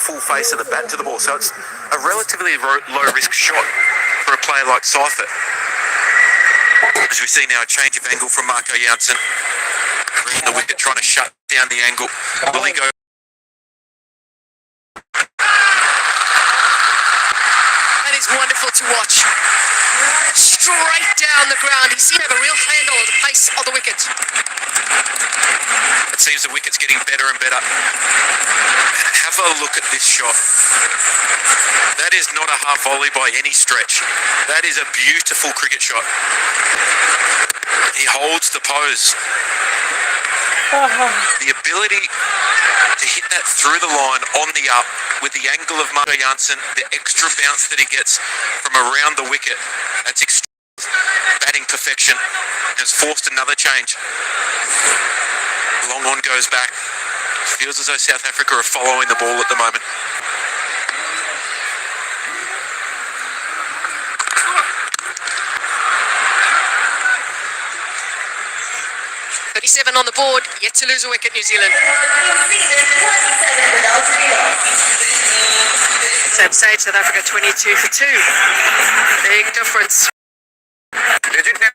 full face of the bat to the ball. So it's a relatively low-risk shot for a player like Seifert. As we see now, a change of angle from Marco Jansen. Bringing the wicket, trying to shut down the angle. Will he go? That is wonderful to watch. Straight down the ground. He seemed to have a real handle on the pace of the wicket. It seems the wicket's getting better and better. Have a look at this shot. That is not a half volley by any stretch. That is a beautiful cricket shot. He holds the pose. The ability to hit that through the line on the up with the angle of Marco Jansen, the extra bounce that he gets from around the wicket, that's extreme batting perfection. Has forced another change. Long on goes back. Feels as though South Africa are following the ball at the moment. On the board, yet to lose a wicket, New Zealand. Same stage, South Africa 22 for 2. Big difference. Digit ने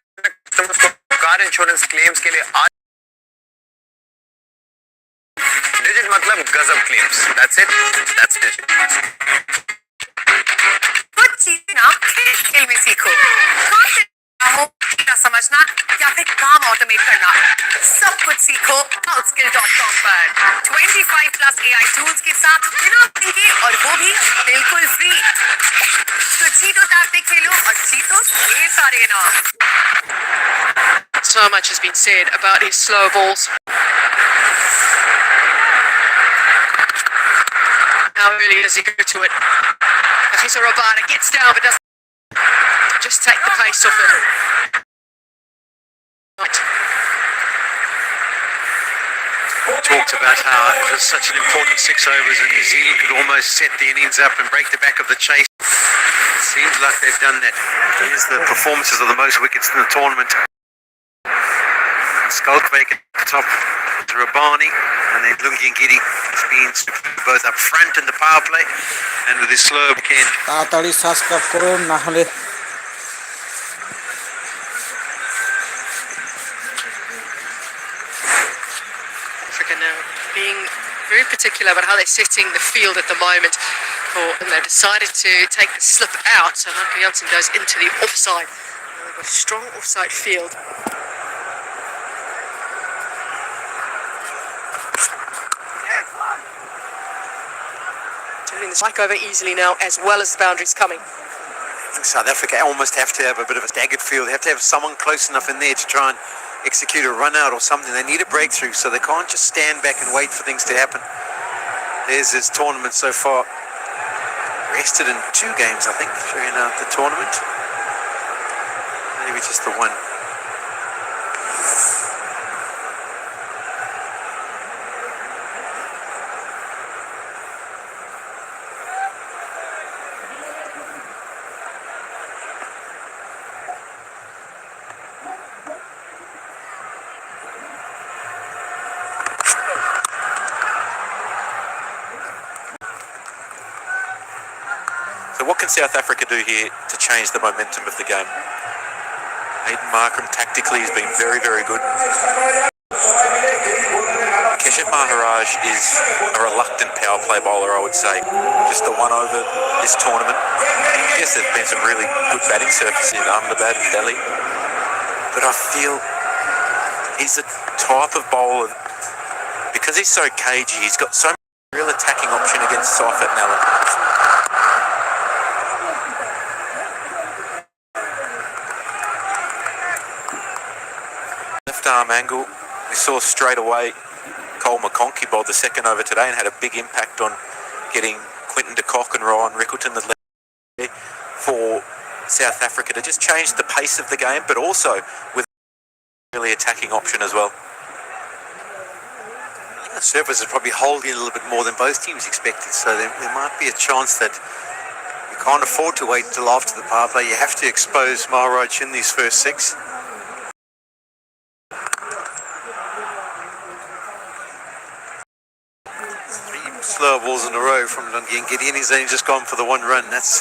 तुमको car insurance claims के लिए आज Digit मतलब गजब claims. That's it. That's Digit. कुछ चीजें ना खेल में सीखो. समझना या फिर काम ऑटोमेट करना सब कुछ सीखो outskill.com पर 25+ AI टूल्स के साथ बिना के और वो भी बिल्कुल फ्री. तो जीतो ताकते खेलो और जीतो ये सारे इनाम. So much has been said about his slow balls. How early does he go to it? Hafizur Rabada gets down but doesn't just take the pace off it. Talked about how it was such an important 6 overs and New Zealand could almost set the innings up and break the back of the chase. Seems like they've done that. Here's the performances of the most wickets in the tournament. Skulkbeek at the top, Rabani, and then Lungi and Giddy has been both up front in the power play and with his slow weekend. তাড়াতাড়ি subscribe করুন না হলে Now being very particular about how they're setting the field at the moment, and they've decided to take the slip out, so Marco Jansen goes into the offside. They've got a strong offside field. Turning the strike over easily now, as well as the boundaries coming. I think South Africa almost have to have a bit of a staggered field. They have to have someone close enough in there to try and execute a run out or something. They need a breakthrough, so they can't just stand back and wait for things to happen. There's his tournament so far. Rested in 2 games, I think, throughout the tournament. Maybe just the one. So what can South Africa do here to change the momentum of the game? Hayden Markram tactically has been very, very good. Keshav Maharaj is a reluctant power play bowler, I would say. Just the one over this tournament. Yes, there's been some really good batting surfaces in Ahmedabad and Delhi. But I feel he's the type of bowler, because he's so cagey, he's got so much real attacking option against Seifert and Allen. Left arm angle, we saw straight away Cole McConkey bowled the second over today and had a big impact on getting Quinton de Kock and Ryan Rickleton the lead for South Africa to just change the pace of the game, but also with a really attacking option as well. The surface is probably holding a little bit more than both teams expected, so there might be a chance that you can't afford to wait until after the power play. You have to expose Maharaj in these first 6. slower balls in a row from Lungi Ngidi, and he's only just gone for the one run. That's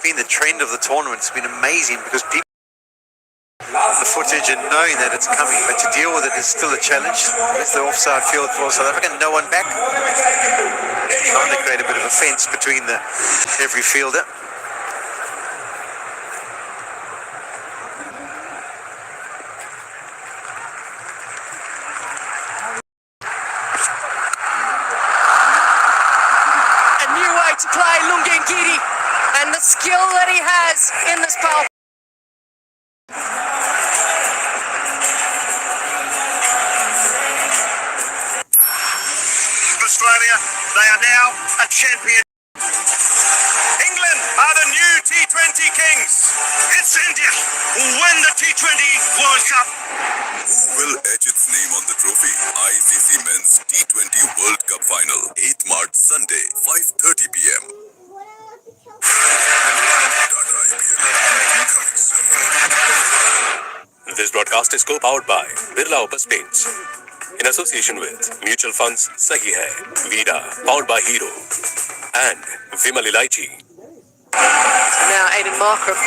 been the trend of the tournament. It's been amazing because people the footage and knowing that it's coming, but to deal with it is still a challenge. It's the offside field for South Africa, no one back. Trying to create a bit of a fence between every fielder. A new way to play Lungi Ngidi, and the skill that he has in this power. Australia, they are now a champion. England are the new T20 kings. It's India who win the T20 World Cup. Who will etch its name on the trophy? ICC Men's T20 World Cup Final, 8th March, Sunday, 5:30 p.m. This broadcast is co-powered by Birla Opus Paints in association with mutual funds Sahi Hai, Vida, powered by Hero, and Vimal Ilaichi. Now Aiden Markram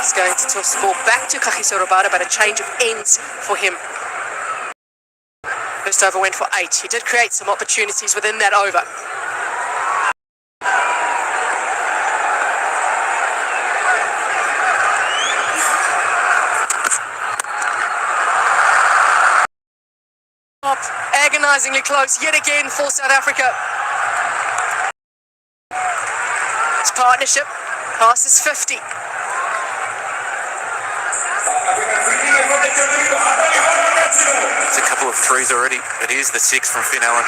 is going to toss the ball back to Kagiso Rabada, but a change of ends for him. First over went for 8. He did create some opportunities within that over. Agonizingly close yet again for South Africa. This partnership passes 50. It's a couple of threes already. It is the 6 from Finn Allen.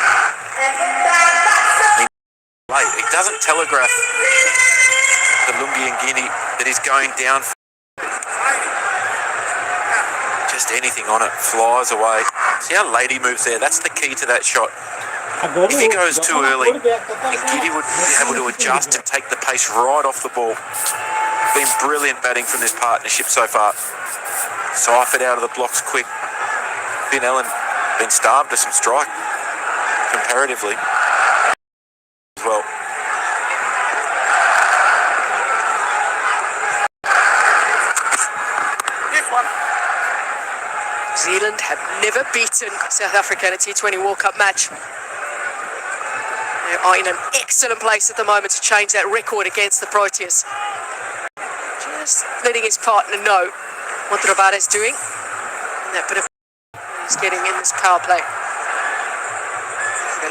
It doesn't telegraph the Lungi Ngidi that he's going down. Just anything on it flies away. See how late he moves there? That's the key to that shot. If he goes too early, Ngidi would be able to adjust and take the pace right off the ball. Been brilliant batting from this partnership so far. Seifert out of the blocks quick. Finn Allen been starved to some strike, comparatively, as well. New Zealand have never beaten South Africa in a T20 World Cup match. They are in an excellent place at the moment to change that record against the Proteas. Just letting his partner know what Rabada is doing and that bit of he's getting in this power play. I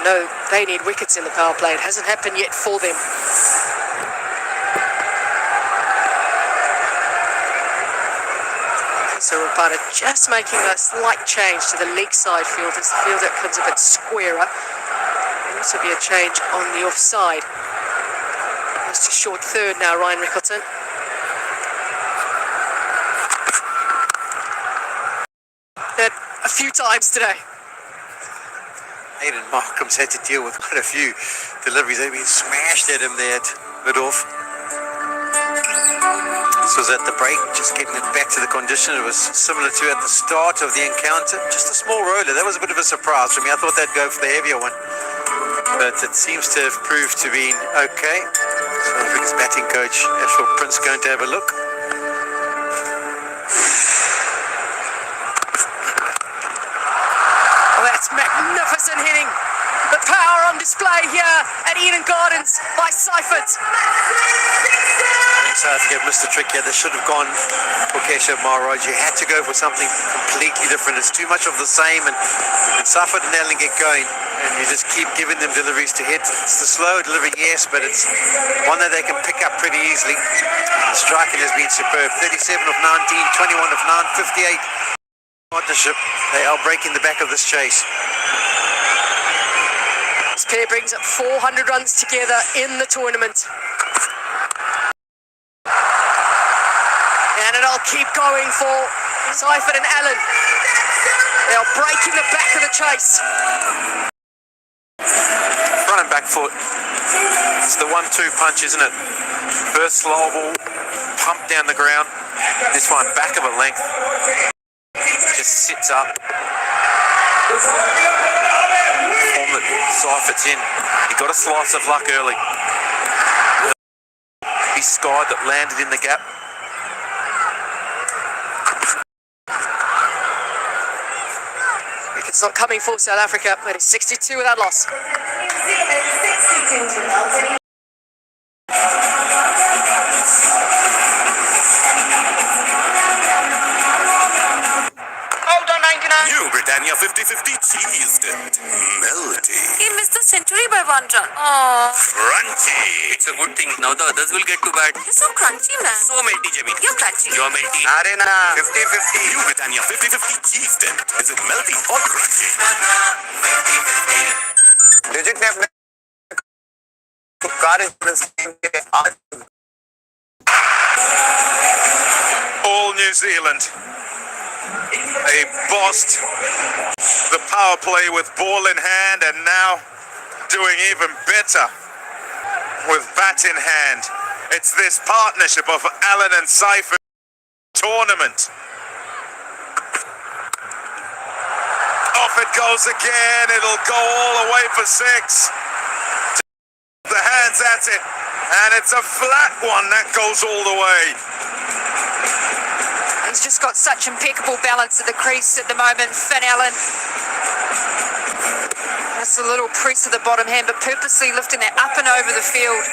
know they need wickets in the power play. It hasn't happened yet for them. So Rabada just making a slight change to the leg side field as the field that comes a bit squarer. There'll also be a change on the offside. Goes to short third now, Ryan Rickleton. That a few times today. Aiden Markram's had to deal with quite a few deliveries. They've been smashed at him there at mid-off. This was at the break, just getting it back to the condition it was similar to at the start of the encounter. Just a small roller. That was a bit of a surprise for me. I thought they'd go for the heavier one, but it seems to have proved to be okay. So I think his batting coach, Ashwell Prince, going to have a look. Oh, that's magnificent hitting. The power on display here at Eden Gardens by Seifert. South Africa missed the trick here. They should have gone for Keshav Maharaj. You had to go for something completely different. It's too much of the same, and Seifert and Allen get going, and you just keep giving them deliveries to hit. It's the slow delivery, yes, but it's one that they can pick up pretty easily. The striking has been superb. 37 of 19, 21 of 9, 58 partnership. They are breaking the back of this chase. This pair brings up 400 runs together in the tournament. And it'll keep going for Seifert and Allen. They are breaking the back of the chase. Front and back foot. It's the 1-2 punch, isn't it? First slow ball, pump down the ground. This one, back of a length. Just sits up. form that Seifert's in. He got a slice of luck early. He skied that landed in the gap. It's not coming for South Africa, but it's 62 without loss. New Britannia 50-50 cheese dip. Melty. He missed the century by one run. Oh, Crunchy. It's a good thing. Now the others will get to bat. you're so crunchy, man. So melty, Jimmy. You're crunchy. You're melty. Arena 50-50. New Britannia 50-50 cheese dip. Is it melty or crunchy? Digit ने अपने car insurance scheme के आज All New Zealand. They bossed the power play with ball in hand and now doing even better with bat in hand. It's this partnership of Allen and Seifert tournament. Off it goes again. It'll go all the way for 6. The hands at it. And it's a flat one that goes all the way. He's just got such impeccable balance at the crease at the moment, Finn Allen. That's a little press of the bottom hand, but purposely lifting that up and over the field.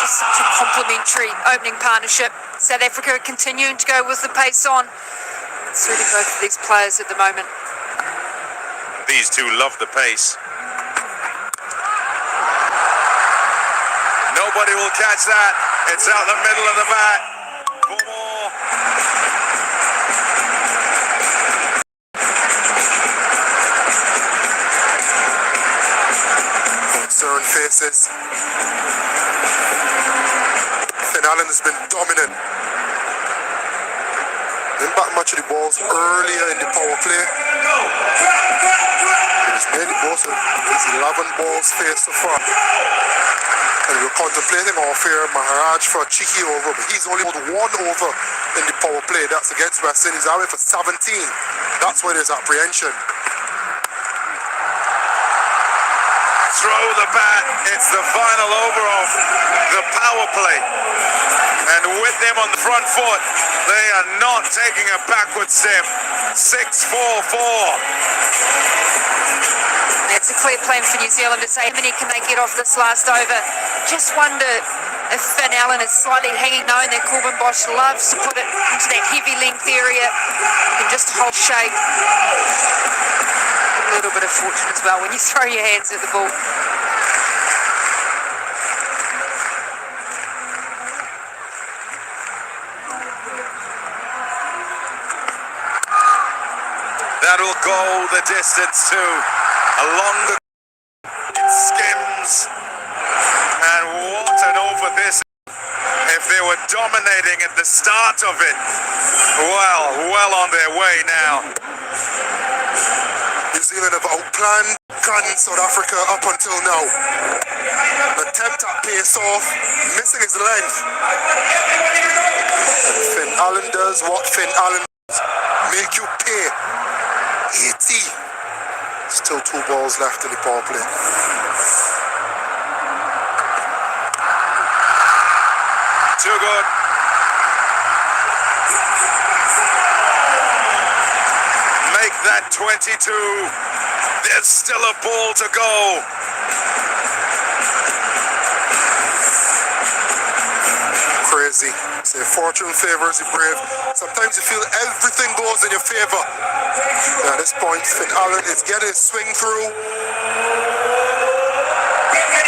Just such a complimentary opening partnership. South Africa continuing to go with the pace on. Suiting both of these players at the moment. These two love the pace. Nobody will catch that. It's out the middle of the bat. 4 more. Concerned faces. Finn Allen has been dominant. Didn't bat much of the balls earlier in the power play. He's made the most of his 11 balls faced so far. And we were contemplating off-air Maharaj for a cheeky over, but he's only got 1 over in the power play. That's against West Indies. He's out for 17. That's where there's apprehension. Throw the bat. It's the final over of the power play. And with them on the front foot, they are not taking a backward step. 6-4-4. It's a clear plan for New Zealand to say how many can they get off this last over. Just wonder if Finn Allen is slightly hanging, knowing that Corbin Bosch loves to put it into that heavy length area and just hold shape. A little bit of fortune as well when you throw your hands at the ball. That'll go the distance too. Along the it skims. And what an over this. If they were dominating at the start of it, well on their way now. New Zealand have outplanned South Africa up until now. An attempt at pace off, missing his length. And Finn Allen does what Finn Allen does. Make you pay. 80. Still 2 balls left in the power play. Too good. Make that 22. There's still a ball to go. Crazy. Say fortune favors the brave. Sometimes you feel everything goes in your favor. At this point, Finn Allen is getting his swing through,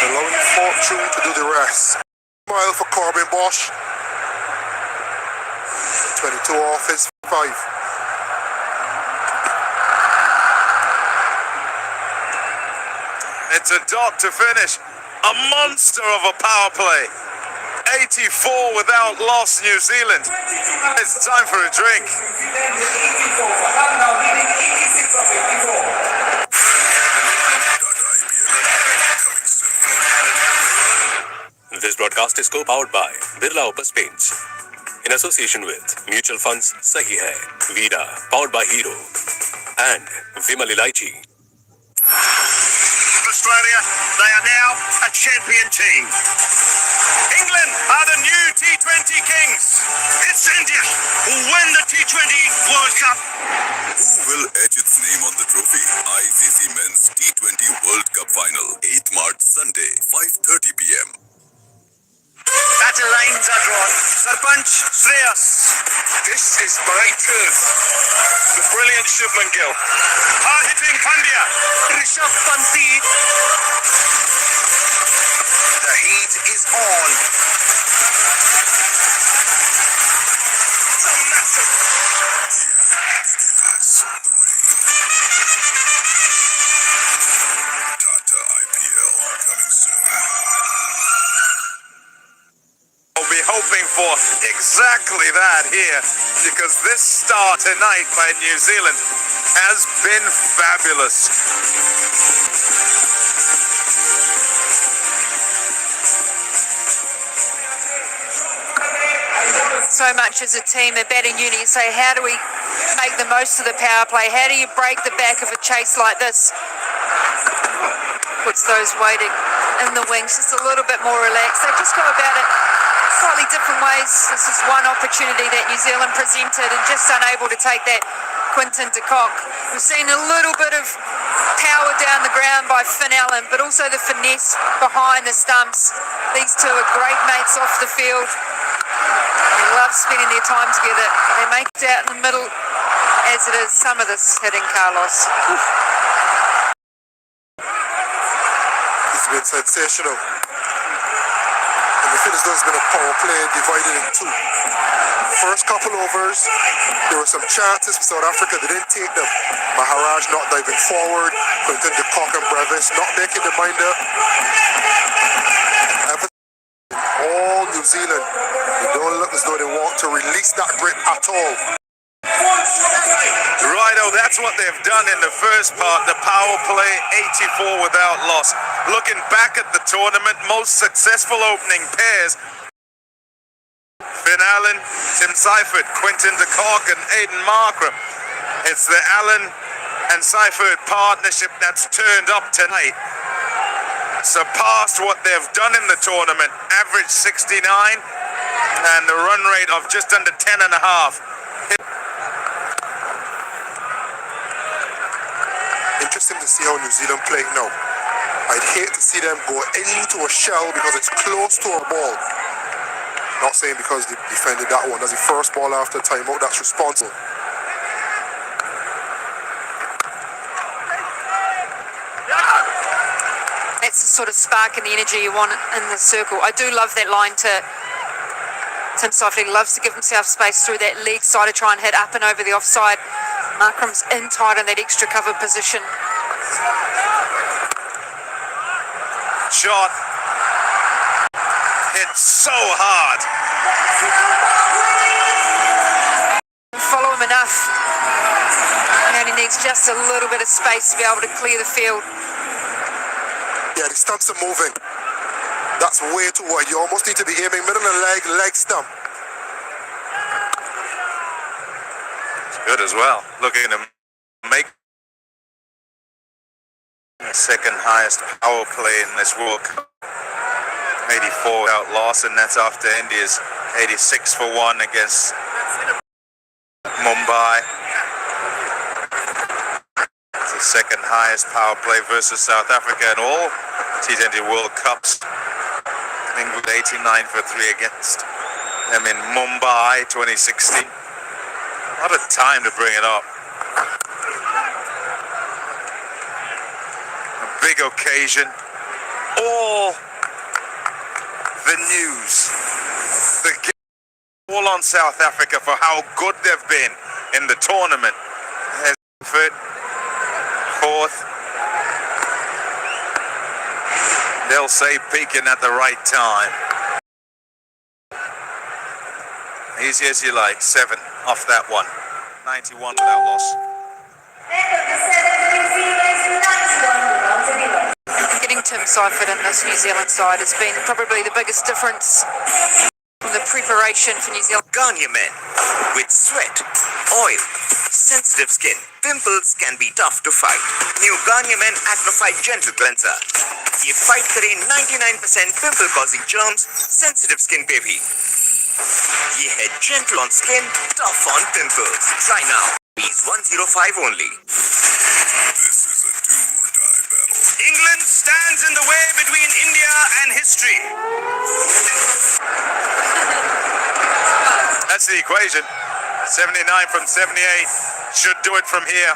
allowing fortune to do the rest. Smile for Corbin Bosch. 22 off his 5. It's a dot to finish. A monster of a power play. 84 without loss, New Zealand. It's time for a drink. This broadcast is co-powered by Birla Opus Paints in association with mutual funds Sahi Hai, Vida, powered by Hero, and Vimal Ilaichi. Australia, they are now a champion team. England are the new T20 kings. It's India who win the T20 World Cup. Who will etch its name on the trophy? ICC Men's T20 World Cup Final, 8th March, Sunday, 5:30 p.m. Battle lines are drawn. Sarpanch Shreyas. This is breakthrough. The brilliant Shubman Gill. Hard-hitting Pandya. Rishabh Panti. The heat is on. It's a massive. Begins the rain. Tata IPL coming soon. We'll be hoping for exactly that here, because this start tonight by New Zealand has been fabulous. So much as a team, a batting unit, you say, how do we make the most of the power play? How do you break the back of a chase like this? Puts those waiting in the wings just a little bit more relaxed. They just go about it slightly different ways. This is one opportunity that New Zealand presented and just unable to take that. Quinton de Kock. We've seen a little bit of power down the ground by Finn Allen, but also the finesse behind the stumps. These two are great mates off the field. They love spending their time together. They make it out in the middle, as it is some of this hitting Carlos. It's been sensational. And the finish has been a power play divided in two. First couple overs, there were some chances for South Africa. They didn't take them. Maharaj not diving forward. Quinton de Kock and Brevis not making the minder. All New Zealand, they don't look as though they want to release that grip at all. Righto, that's what they've done in the first part, the power play, 84 without loss. Looking back at the tournament, most successful opening pairs, Finn Allen, Tim Seifert, Quinton de Kock and Aiden Markram. It's the Allen and Seifert partnership that's turned up tonight. Surpassed what they've done in the tournament, average 69 and the run rate of just under 10 and a half. Interesting to see how New Zealand playing now. I'd hate to see them go into a shell because it's close to a ball. Not saying because they defended that one. That's the first ball after timeout that's responsible. That's the sort of spark and the energy you want in the circle. I do love that line to Tim Seifert. He loves to give himself space through that leg side to try and hit up and over the offside. Markram's in tight in that extra cover position. Shot. Hit so hard. Follow him enough. And he needs just a little bit of space to be able to clear the field. Yeah, the stumps are moving. That's way too wide. You almost need to be aiming middle of the leg stump. It's good as well. Looking to make the second highest power play in this World Cup. 84 without loss, and that's after India's 86 for 1 against Mumbai. It's the second highest power play versus South Africa in all T20 World Cups. England 89 for 3 against them in Mumbai 2016. What a time to bring it up. A big occasion. All the news. All on South Africa for how good they've been in the tournament. Fourth. They'll say peaking at the right time. Easy as you like. 7 off that one. 91 without loss. Getting Tim Seifert in this New Zealand side has been probably the biggest difference from the preparation for New Zealand. Ganya men with sweat, Oil. Sensitive skin. Pimples can be tough to fight. New Garnier Men Acno Fight Gentle Cleanser. ये fight करे 99% pimple causing germs sensitive skin पे भी। ये है gentle on skin, tough on pimples. Try now. Fees 105 only. This is a do or die battle. England stands in the way between India and history. That's the equation. 79 from 78 should do it from here.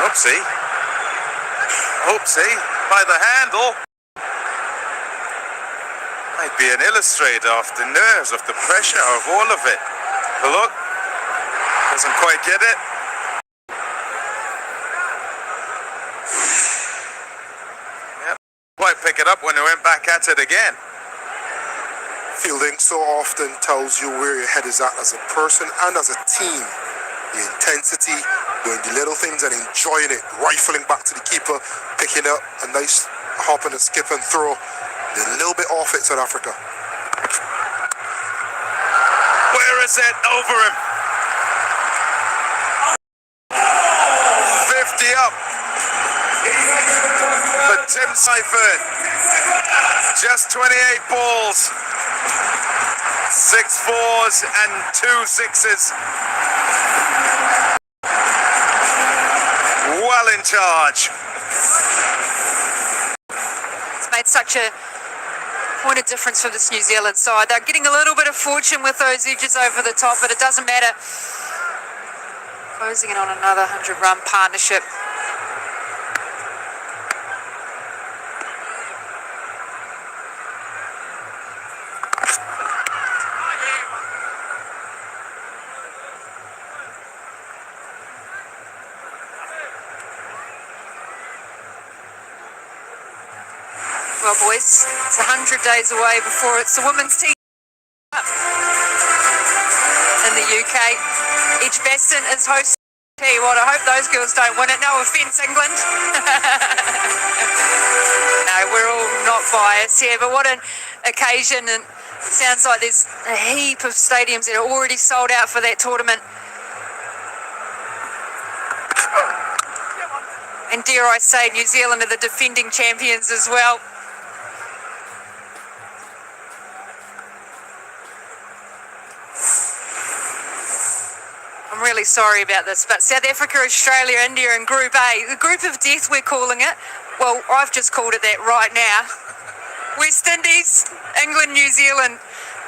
Oopsie. Oopsie. By the handle. Might be an illustrator of the nerves, of the pressure, of all of it. But look. Doesn't quite get it. Yep. Quite pick it up when he went back at it again. Fielding so often tells you where your head is at as a person and as a team. The intensity, doing the little things and enjoying it, rifling back to the keeper, picking up a nice hop and a skip and throw. They're a little bit off it, South Africa. Where is it? Over him. 50 up for Tim Seifert. Just 28 balls. 6 4s and 2 6s. Well in charge. It's made such a point of difference for this New Zealand side. They're getting a little bit of fortune with those edges over the top, but it doesn't matter. Closing in on another 100-run partnership. Well, boys, it's 100 days away before it's the women's team in the UK. Edgbaston is hosting. Tell you what, I hope those girls don't win it. No offence, England. No, we're all not biased here, but what an occasion. And it sounds like there's a heap of stadiums that are already sold out for that tournament. And dare I say, New Zealand are the defending champions as well. I'm really sorry about this, but South Africa, Australia, India and Group A, the group of death we're calling it. Well, I've just called it that right now. West Indies, England, New Zealand.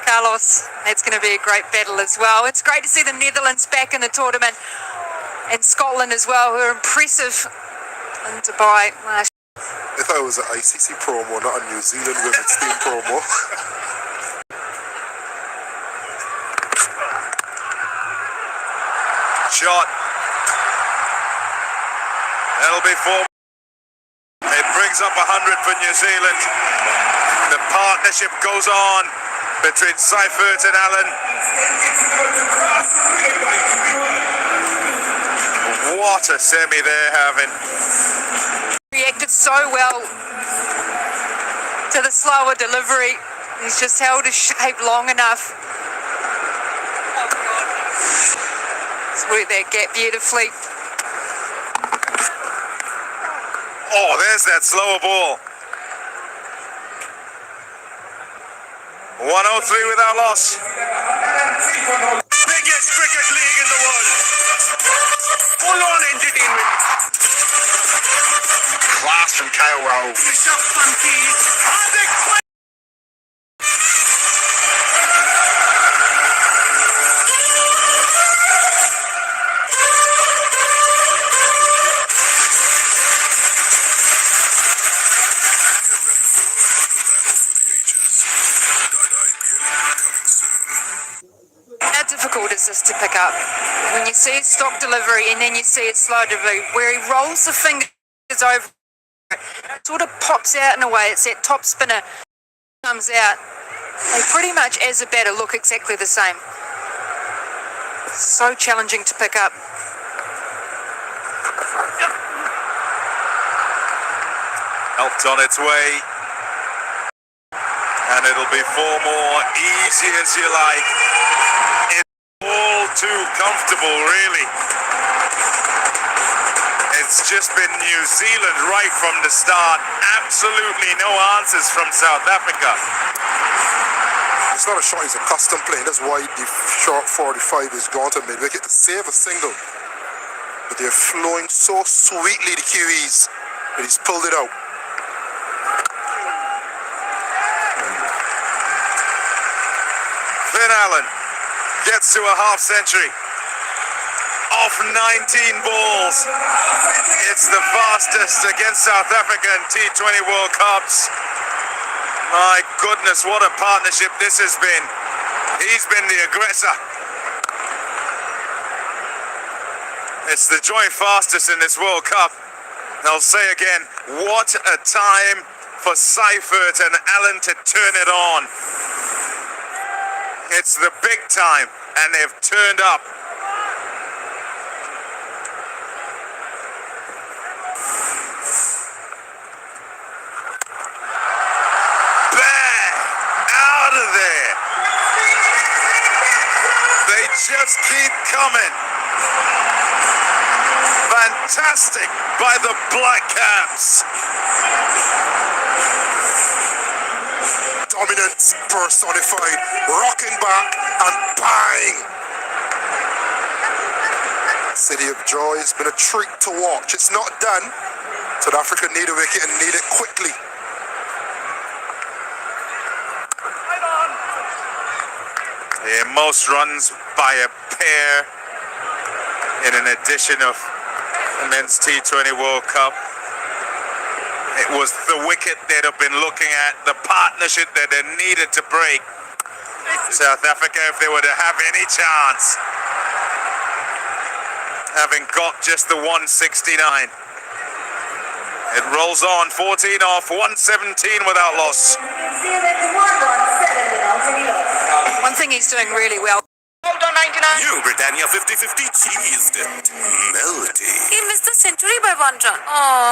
Carlos, that's going to be a great battle as well. It's great to see the Netherlands back in the tournament and Scotland as well, who are impressive in Dubai last I thought it was an ICC promo, not a New Zealand women's team promo. Shot. That'll be 4. It brings up 100 for New Zealand. The partnership goes on between Seifert and Allen. What a semi they're having. reacted so well to the slower delivery. He's just held his shape long enough. He's worked that gap beautifully. Oh, there's that slower ball. 103 without loss. Biggest cricket league in the world. Full on entertainment. Class from KOL. How difficult is this to pick up? When you see his stock delivery and then you see his slow delivery, where he rolls the fingers over, it sort of pops out in a way. It's that top spinner comes out. They pretty much, as a batter, look exactly the same. So challenging to pick up. helped on its way. And it'll be 4 more, easy as you like. It's all too comfortable, really. It's just been New Zealand right from the start. Absolutely no answers from South Africa. It's not a shot he's accustomed playing. That's why the short 45 is gone to mid-wicket to save a single. But they're flowing so sweetly, the Kiwis, that he's pulled it out. Finn Allen gets to a half century. Off 19 balls. It's the fastest against South Africa in T20 World Cups. My goodness, what a partnership this has been. He's been the aggressor. It's the joint fastest in this World Cup. I'll say again, what a time for Seifert and Allen to turn it on. It's the big time, and they've turned up. Bang! Out of there! They just keep coming. Fantastic by the Black Caps. Dominance personified, rocking back and bang! City of Joy has been a treat to watch. It's not done. South Africa need a wicket and need it quickly. Yeah, most runs by a pair in an edition of the Men's T20 World Cup. It was the wicket they'd have been looking at, the partnership that they needed to break. South Africa, if they were to have any chance, having got just the 169. It rolls on, 14 off, 117 without loss. One thing he's doing really well. New Britannia 50-50 cheese dipped. Melty. He missed the century by 1 run.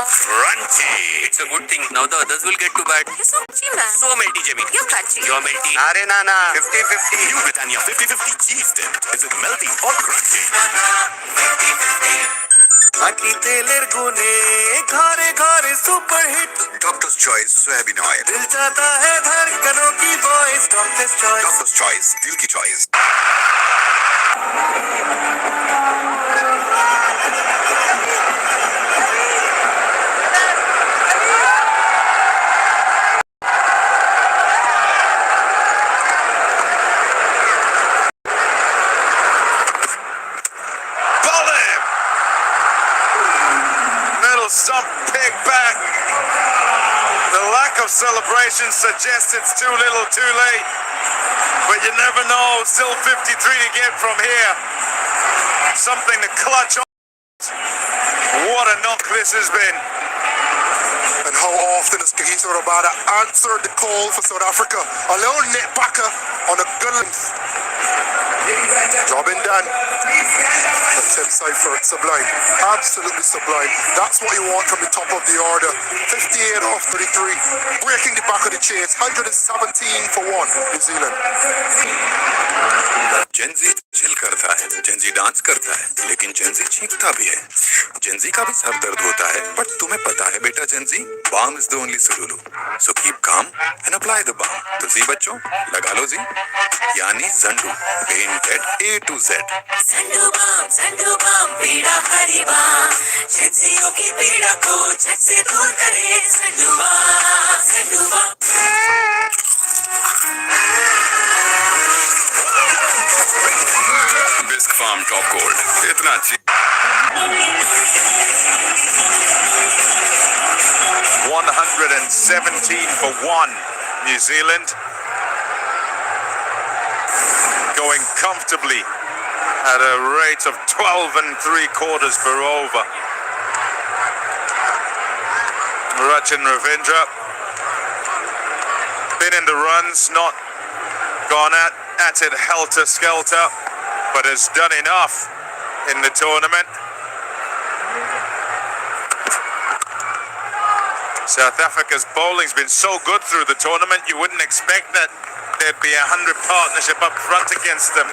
Crunchy. It's a good thing. Now the others will get to bat. You're so crunchy, man. So melty, Jimmy. You're crunchy. You're melty. Are Nana, 50-50. New Britannia 50-50 cheese dipped. Is it melty or crunchy? Doctor's Choice Soybean Oil. Doctor's Choice, दिल की choice. Stump pig back. The lack of celebration suggests it's too little too late. But you never know. Still 53 to get from here. Something to clutch on. What a knock this has been. And how often has Kagiso Rabada answered the call for South Africa? A little net backer on a good length. Job in done. And Tim Seifert, sublime. Absolutely sublime. That's what you want from the top of the order. 58 off 33. Breaking the back of the chase. 117 for 1. New Zealand. Gen Z chill करता है, Gen Z dance करता है, लेकिन Gen Z चीखता भी है. Gen Z का भी sir दर्द होता है, but तुम्हें पता है बेटा Gen Z, balm is the only solution. So keep calm and apply the balm. तो जी बच्चों, लगा लो जी. यानी Zandu, pain head A to Z. Zandu balm, पीड़ा भरी बाम. Gen Z'यों की पीड़ा को झट से दूर करे. Zandu balm. Bisc Farm Top Gold. इतना अच्छी. 117 for 1. New Zealand going comfortably at a rate of 12 3/4 per over. Rachin Ravindra been in the runs, not gone at it helter-skelter, but has done enough in the tournament. South Africa's bowling's been so good through the tournament, you wouldn't expect that there'd be 100 partnership up front against them.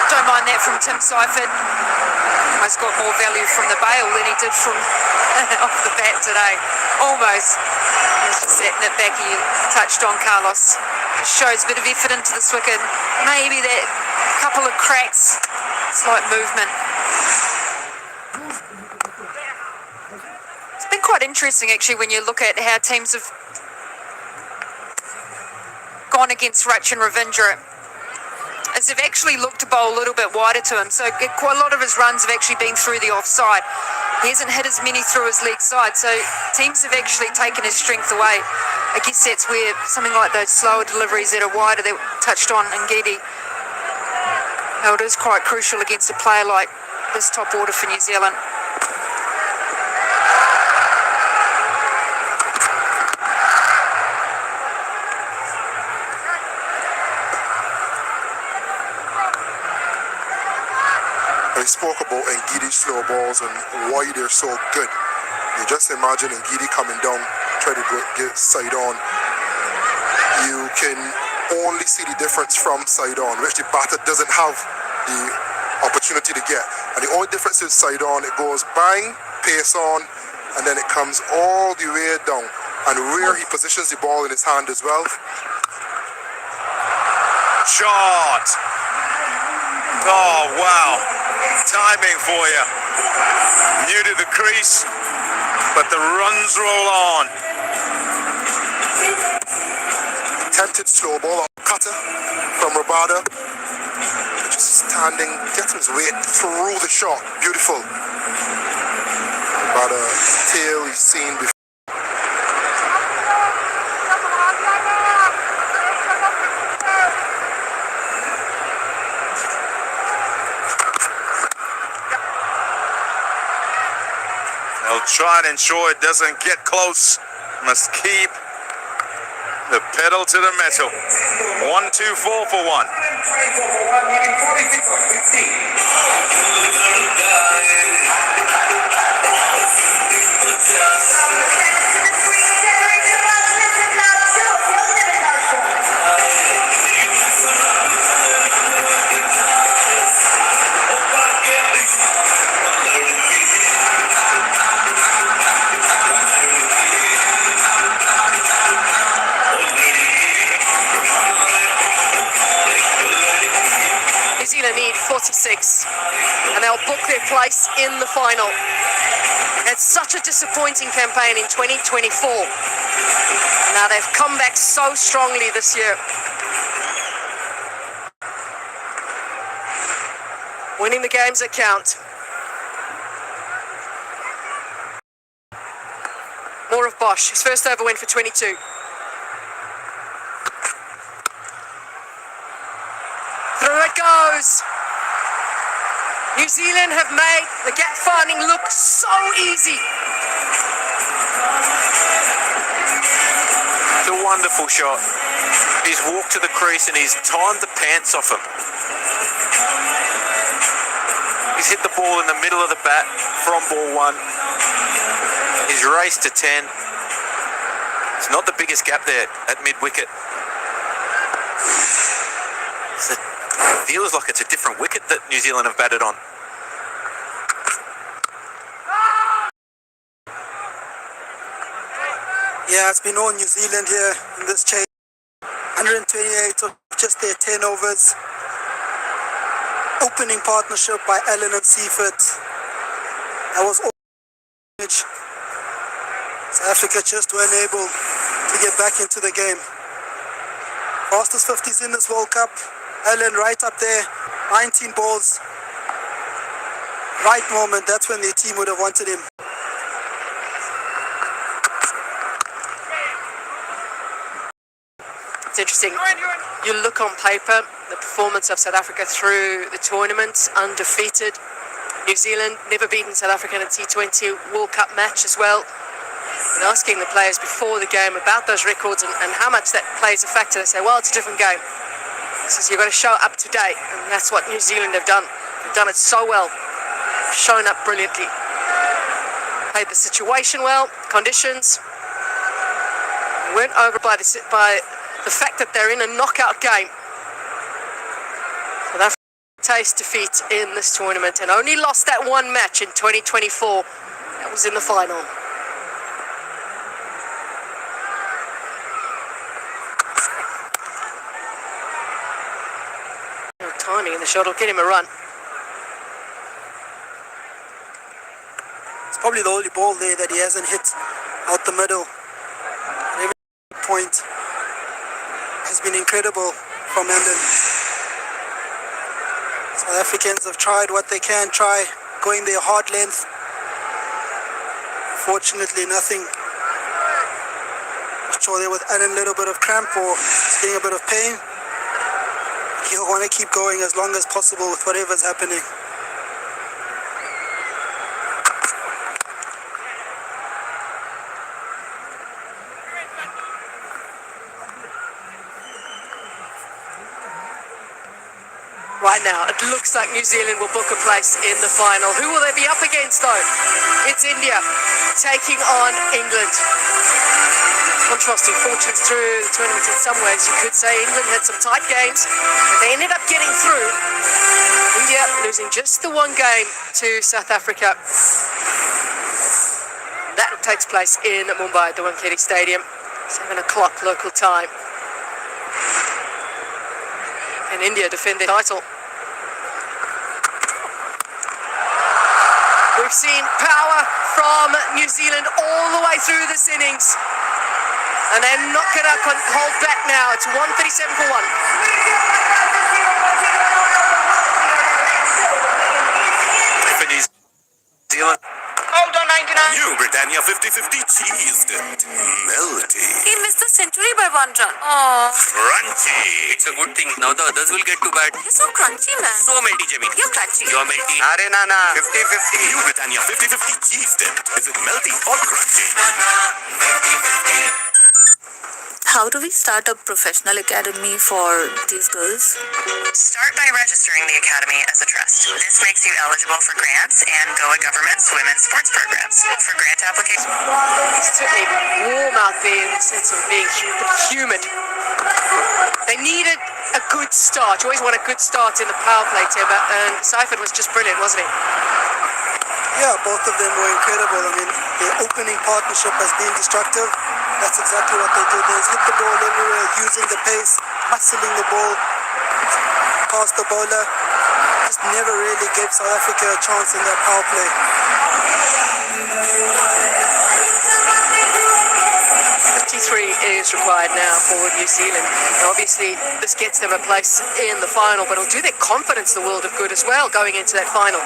Don't mind that from Tim Seifert. Almost got more value from the bail than he did from off the bat today. Almost. Just that nip back you touched on, Carlos. Just shows a bit of effort into this wicket. Maybe that couple of cracks, slight movement. It's been quite interesting actually when you look at how teams have gone against Rachin Ravindra, as they've actually looked to bowl a little bit wider to him. So quite a lot of his runs have actually been through the offside. He hasn't hit as many through his leg side, so teams have actually taken his strength away. I guess that's where something like those slower deliveries that are wider that touched on Ngidi, it is quite crucial against a player like this top order for New Zealand. I spoke about Ngidi's slow balls and why they're so good. You just imagine Ngidi coming down, try to get side on. You can only see the difference from side on, which the batter doesn't have the opportunity to get. And the only difference is side on, it goes bang, pace on, and then it comes all the way down. And where he positions the ball in his hand as well. Shot! Oh, wow. Timing for you. New to the crease, but the runs roll on. Attempted slow ball, cutter from Rabada. Just standing, getting his weight through the shot. Beautiful. Rabada tail he's seen before. They'll try and ensure it doesn't get close. Must keep the pedal to the metal. 1-2-4 for one. New Zealand need 46 and they'll book their place in the final. It's such a disappointing campaign in 2024. Now they've come back so strongly this year. Winning the games that count. More of Bosch. His first over went for 22. Through it goes. New Zealand have made the gap finding look so easy. It's a wonderful shot. He's walked to the crease and he's timed the pants off him. He's hit the ball in the middle of the bat from ball one. He's raced to 10. It's not the biggest gap there at mid-wicket. It feels like it's a different wicket that New Zealand have batted on. Yeah, it's been all New Zealand here in this chase. 128 of just their 10 overs. Opening partnership by Allen and Seifert. That was all. South Africa just weren't able to get back into the game. Fastest 50s in this World Cup. Allen right up there, 19 balls. Right moment, that's when their team would have wanted him. It's interesting. You look on paper, the performance of South Africa through the tournament, undefeated. New Zealand never beaten South Africa in a T20 World Cup match as well. And asking the players before the game about those records and how much that plays a factor, they say, well, it's a different game. So you've got to show up to date, and that's what New Zealand have done. They've done it so well, shown up brilliantly. played the situation well, conditions. Weren't over by the fact that they're in a knockout game. South Africa taste defeat in this tournament and only lost that one match in 2024. That was in the final. Timing in the shot will get him a run. It's probably the only ball there that he hasn't hit out the middle. Every point has been incredible from London. South Africans have tried what they can try, going their hard length. Fortunately, nothing. I'm sure they were adding a little bit of cramp or getting a bit of pain. He'll want to keep going as long as possible with whatever's happening. Right now, it looks like New Zealand will book a place in the final. Who will they be up against, though? It's India taking on England. Contrasting fortunes through the tournament in some ways. You could say England had some tight games, but they ended up getting through. India losing just the one game to South Africa. That takes place in Mumbai at the Wankhede Stadium, 7 o'clock local time. And India defend their title. We've seen power from New Zealand all the way through this innings. And they're not going to hold back now. It's 137 for 1. For New Zealand. Hold on, 99. New Britannia 50-50 cheese dipped. Melty. He missed the century by 1 run. Aww. Crunchy. It's a good thing. Now the others will get to bat. You're so crunchy, man. So melty, Jimmy. You're crunchy. You're melty. Are Nana, 50-50. New Britannia 50-50 cheese dipped. Is it melty or crunchy? How do we start a professional academy for these girls? Start by registering the academy as a trust. This makes you eligible for grants and GOA government's women's sports programs. For grant applications, It's certainly warm out there in the sense of being humid. They needed a good start. You always want a good start in the power play, Timber, and Seifert was just brilliant, wasn't he? Yeah, both of them were incredible. I mean, their opening partnership has been destructive. That's exactly what they did. They hit the ball everywhere, using the pace, muscling the ball past the bowler. Just never really gave South Africa a chance in that power play. 53 is required now for New Zealand. And obviously, this gets them a place in the final, but it'll do their confidence the world of good as well going into that final.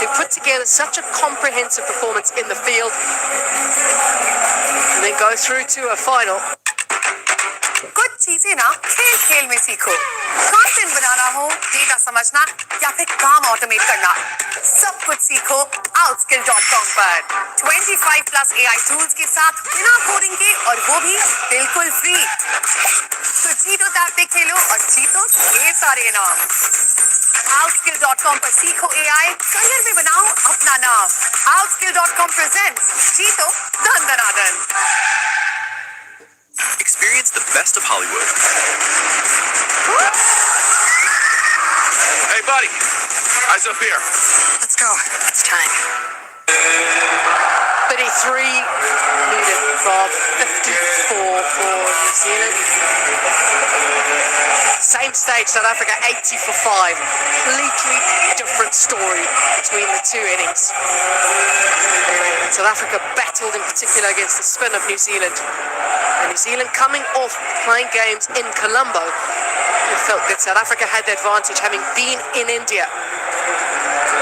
To put together such a comprehensive performance in the field and then go through to a final. कुछ चीजें ना खेल खेल में सीखो. Content बनाना हो, data समझना या फिर काम ऑटोमेट करना, सब कुछ सीखो outskill.com पर. 25 प्लस AI टूल्स के साथ बिना कोडिंग के और वो भी बिल्कुल फ्री. तो जीतो टैब पे खेलो और जीतो ये सारे इनाम. outskill.com पर सीखो AI, करियर में बनाओ अपना नाम. outskill.com presents जीतो धन धनाधन. Experience the best of Hollywood. Hey, buddy. Eyes up here. Let's go. It's time. 33 needed from 54 for New Zealand. Same stage, South Africa 80 for 5. Completely different story between the two innings. South Africa battled in particular against the spin of New Zealand. And New Zealand coming off playing games in Colombo, you felt that South Africa had the advantage having been in India.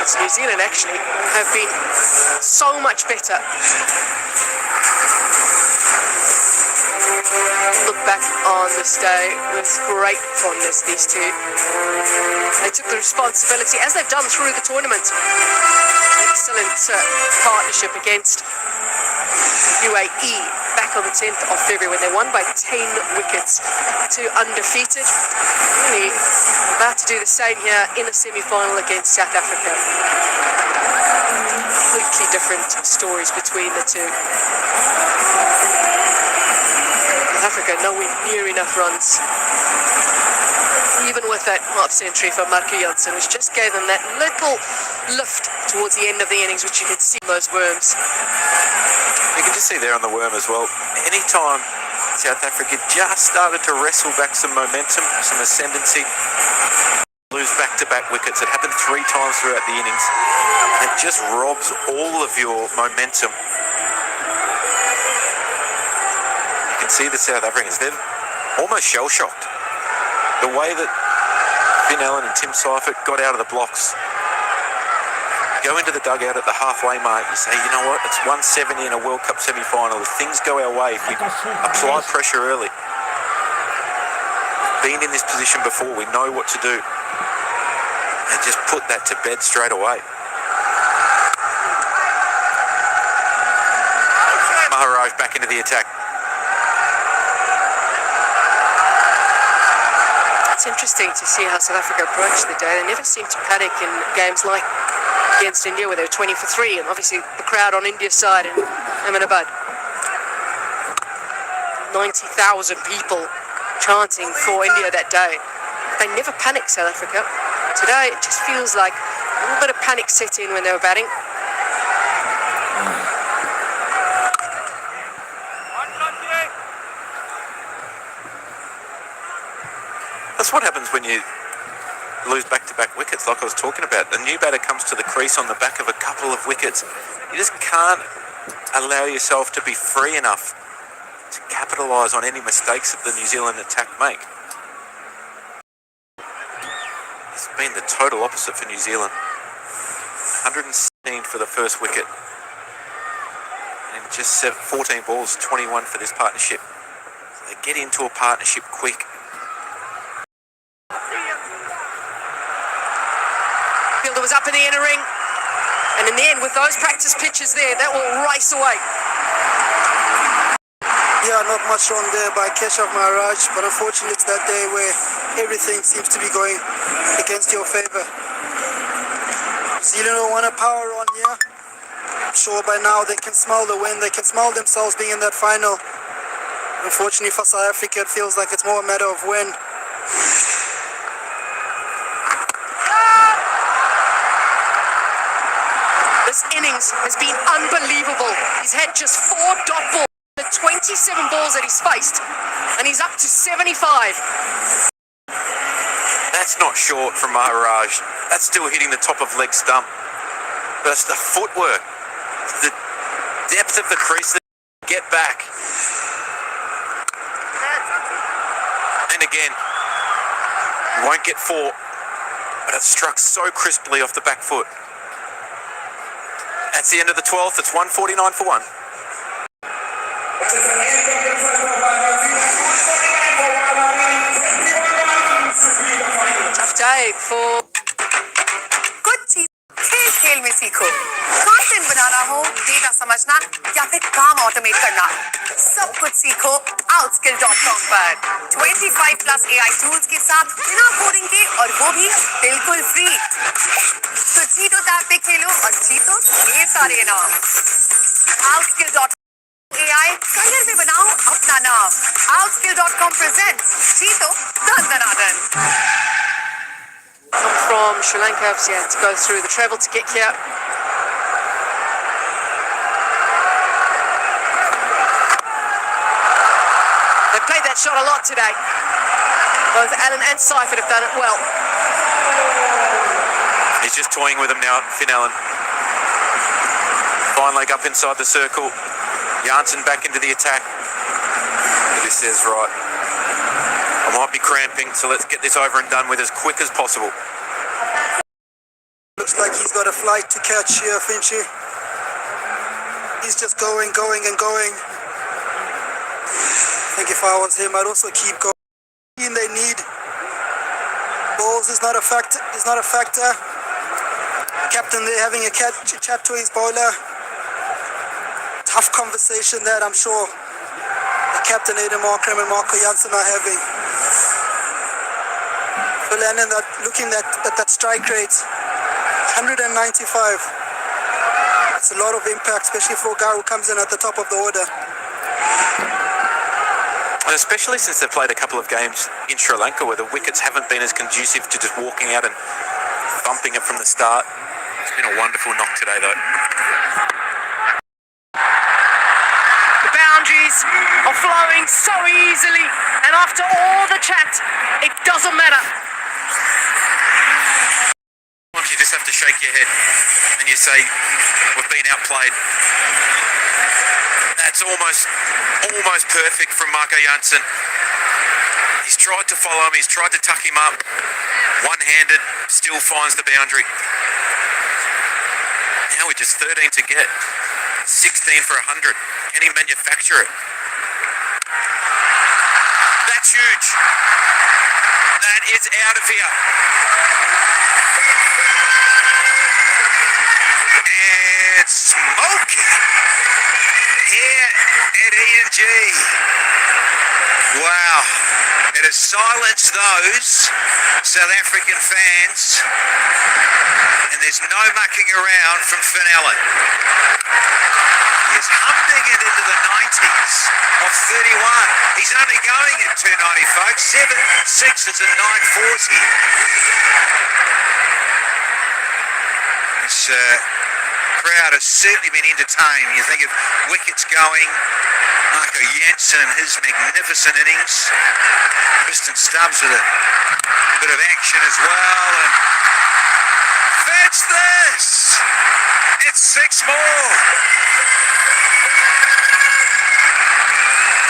It's New Zealand actually have been so much better. Look back on this day with great fondness, these two. They took the responsibility, as they've done through the tournament. Excellent partnership against UAE back on the 10th of February when they won by 10 wickets to undefeated. Really about to do the same here in the semi-final against South Africa. Completely different. different stories between the two. South Africa nowhere near enough runs. Even with that half century for Marco Jansen, which just gave them that little lift towards the end of the innings, which you could see those worms. You can just see there on the worm as well. Anytime South Africa just started to wrestle back some momentum, some ascendancy, lose back-to-back wickets. It happened 3 times throughout the innings. It just robs all of your momentum. You can see the South Africans, they're almost shell-shocked. The way that Finn Allen and Tim Seifert got out of the blocks, go into the dugout at the halfway mark, you say, you know what, it's 170 in a World Cup semi-final. If things go our way, if we apply pressure early, been in this position before, we know what to do. And just put that to bed straight away. Maharaj back into the attack. It's interesting to see how South Africa approached the day. They never seem to panic in games like against India, where they were 20 for 3, and obviously the crowd on India's side in Ahmedabad. 90,000 people chanting for India that day. They never panicked, South Africa. Today, it just feels like a little bit of panic set in when they were batting. That's what happens when you lose back-to-back wickets, like I was talking about. The new batter comes to the crease on the back of a couple of wickets. You just can't allow yourself to be free enough to capitalise on any mistakes that the New Zealand attack make. It's been the total opposite for New Zealand. 116 for the first wicket. And just 14 balls, 21 for this partnership. So they get into a partnership quick. Fielder was up in the inner ring, and in the end, with those practice pitches there, that will race away. Yeah, not much wrong there by Keshav Maharaj, but unfortunately it's that day where everything seems to be going against your favour. New Zealand don't want a power on here. I'm sure by now they can smell the win, they can smell themselves being in that final. Unfortunately for South Africa, it feels like it's more a matter of when. This innings has been unbelievable. He's had just 4 dot balls, the 27 balls that he's faced, and he's up to 75. That's not short from Maharaj. That's still hitting the top of leg stump. But it's the footwork, the depth of the crease, get back. And again, you won't get 4, but it's struck so crisply off the back foot. That's the end of the 12th. It's 149 for 1. Tough day for... कुछ चीज खेल खेल में सीखो. Content बनाना हो, data समझना या फिर काम ऑटोमेट करना, सब कुछ सीखो outskill.com पर. 25 प्लस AI टूल्स के साथ बिना कोडिंग के, और वो भी बिल्कुल फ्री. तो जीतो टैब पे खेलो और जीतो ये सारे इनाम. outskill.com AI करियर में बनाओ अपना नाम. outskill.com presents जीतो दन दनादन. Come from Sri Lanka, obviously had to go through the travel to get here. They played that shot a lot today. Both Allen and Seifert have done it well. He's just toying with him now, Finn Allen. Fine leg up inside the circle. Jansen back into the attack. This is right. I might be cramping, so let's get this over and done with as quick as possible. Looks like he's got a flight to catch here, Finchy. He's just going and going. I think if I was him, I'd also keep going. They need balls is not a factor. Captain, they're having a chat to his bowler. Tough conversation that I'm sure the captain Aiden Markram and Marco Jansen are having. Phil Lennon looking at that strike rate, 195. That's a lot of impact, especially for a guy who comes in at the top of the order. And especially since they've played a couple of games in Sri Lanka where the wickets haven't been as conducive to just walking out and bumping it from the start. It's been a wonderful knock today, though. The boundaries are flowing so easily, and after all the chat, it doesn't matter. Sometimes you just have to shake your head and you say, we've been outplayed. That's almost perfect from Marco Jansen. He's tried to follow him, he's tried to tuck him up. One-handed, still finds the boundary. Now we're just 13 to get. 16 for 100. Can he manufacture it? That's huge. That is out of here. And smoking here at E&G. Wow. It has silenced those South African fans. And there's no mucking around from Finn Allen. He's humding it into the 90s of 31. He's only going at 290, folks. 7 6s and 9 4s here. This crowd has certainly been entertained. You think of wickets going, Marco Jansen and his magnificent innings. Kristen Stubbs with a bit of action as well. And that's this. It's 6 more.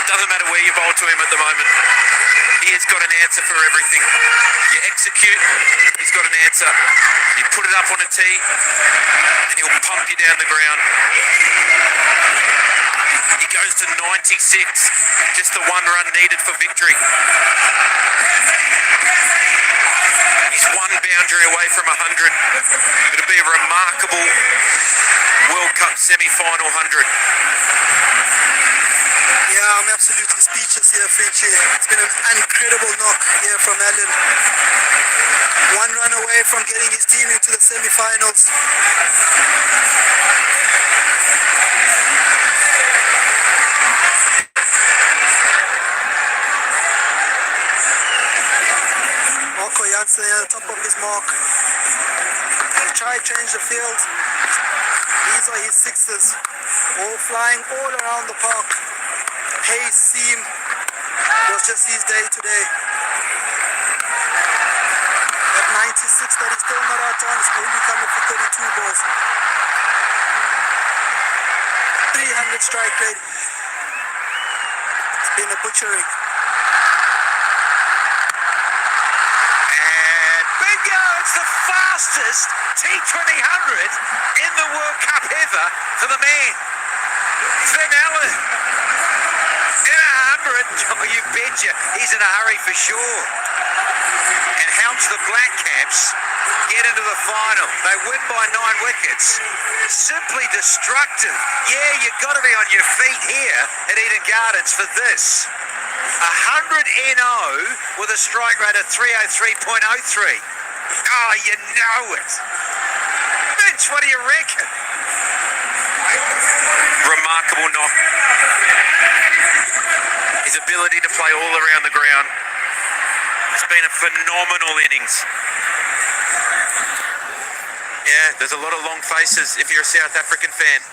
Doesn't matter where you bowl to him at the moment. He has got an answer for everything. You execute, he's got an answer. You put it up on a tee, and he'll pump you down the ground. He goes to 96, just the 1 run needed for victory. He's 1 boundary away from 100. It'll be a remarkable World Cup semi-final 100. Yeah, I'm absolutely speechless here, Frenchie. It's been an incredible knock here from Allen. 1 run away from getting his team into the semi-finals. Marco Jansen at the top of his mark. He'll try to change the field. These are his 6s. All flying all around the park. Pace seam. It was just his day today. At 96 that he's still not out on, he's only coming for 32 balls. 300 strike rate. It's been a butchering. And bingo! It's the fastest T20 100 in the World Cup ever for the man, Finn Allen. In a 100, oh, you betcha, he's in a hurry for sure. And helps the Black Caps get into the final. They win by 9 wickets. Simply destructive. Yeah, you've got to be on your feet here at Eden Gardens for this. 100 NO with a strike rate of 303.03. Oh, you know it. Vince, what do you reckon? Remarkable knock. His ability to play all around the ground. It's been a phenomenal innings. Yeah, there's a lot of long faces if you're a South African fan.